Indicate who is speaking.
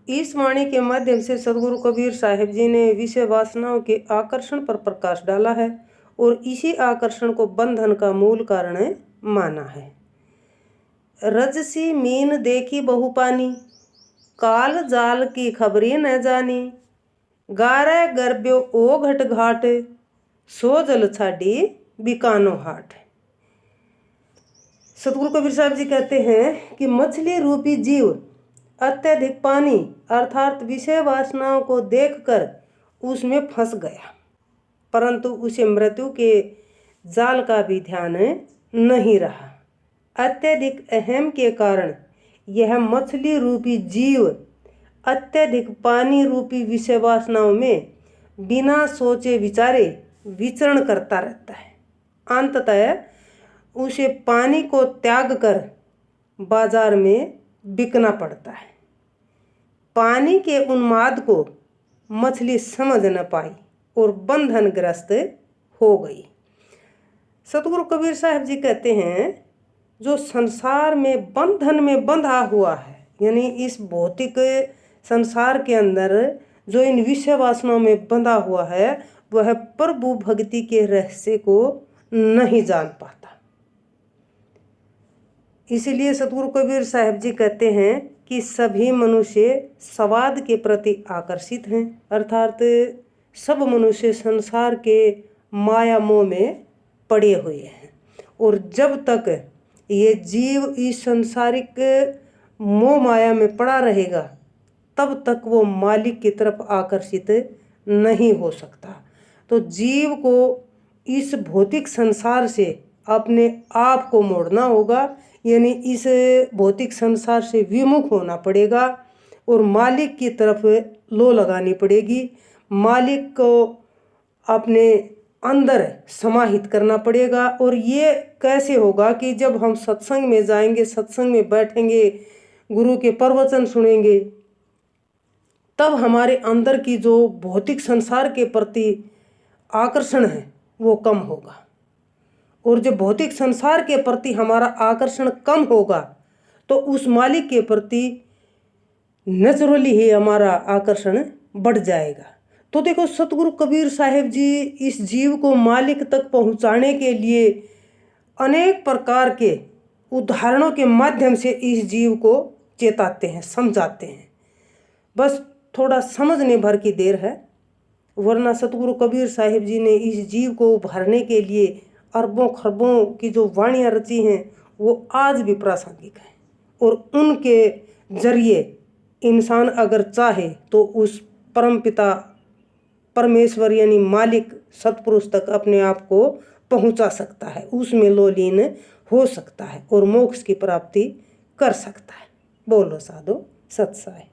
Speaker 1: इस वाणी के माध्यम से सदगुरु कबीर साहिब जी ने विषय वासनाओं के आकर्षण पर प्रकाश डाला है और इसी आकर्षण को बंधन का मूल कारण माना है। रजसी मीन देखी बहु पानी, काल जाल की खबरें न जानी, गारे गर्ब्यो ओ घट घाट, सो जल छाड़ी बिकानो हाट। सतगुरु कबीर साहब जी कहते हैं कि मछली रूपी जीव अत्यधिक पानी अर्थात विषय वासनाओं को देखकर उसमें फंस गया, परंतु उसे मृत्यु के जाल का भी ध्यान नहीं रहा। अत्यधिक अहम के कारण यह मछली रूपी जीव अत्यधिक पानी रूपी विषय वासनाओं में बिना सोचे विचारे विचरण करता रहता है। अंततः उसे पानी को त्याग कर बाजार में बिकना पड़ता है। पानी के उन्माद को मछली समझ न पाई और बंधनग्रस्त हो गई। सतगुरु कबीर साहब जी कहते हैं जो संसार में बंधन में बंधा हुआ है, यानी इस भौतिक संसार के अंदर जो इन विषय वासनाओं में बंधा हुआ है, वह प्रभु भक्ति के रहस्य को नहीं जान पाता। इसीलिए सतगुरु कबीर साहब जी कहते हैं कि सभी मनुष्य स्वाद के प्रति आकर्षित हैं, अर्थात सब मनुष्य संसार के माया मोह में पड़े हुए हैं और जब तक ये जीव इस सांसारिक मोह माया में पड़ा रहेगा तब तक वो मालिक की तरफ आकर्षित नहीं हो सकता। तो जीव को इस भौतिक संसार से अपने आप को मोड़ना होगा, यानी इस भौतिक संसार से विमुख होना पड़ेगा और मालिक की तरफ लो लगानी पड़ेगी। मालिक को अपने अंदर समाहित करना पड़ेगा। और ये कैसे होगा कि जब हम सत्संग में जाएंगे, सत्संग में बैठेंगे, गुरु के प्रवचन सुनेंगे, तब हमारे अंदर की जो भौतिक संसार के प्रति आकर्षण है वो कम होगा। और जब भौतिक संसार के प्रति हमारा आकर्षण कम होगा तो उस मालिक के प्रति नेचुरली ही हमारा आकर्षण बढ़ जाएगा। तो देखो, सतगुरु कबीर साहिब जी इस जीव को मालिक तक पहुंचाने के लिए अनेक प्रकार के उदाहरणों के माध्यम से इस जीव को चेताते हैं, समझाते हैं। बस थोड़ा समझने भर की देर है, वरना सतगुरु कबीर साहिब जी ने इस जीव को उभारने के लिए अरबों खरबों की जो वाणियाँ रची हैं वो आज भी प्रासंगिक हैं। और उनके जरिए इंसान अगर चाहे तो उस परमपिता परमेश्वर यानी मालिक सतपुरुष तक अपने आप को पहुंचा सकता है, उसमें लोलीन हो सकता है और मोक्ष की प्राप्ति कर सकता है। बोलो साधु सत साई।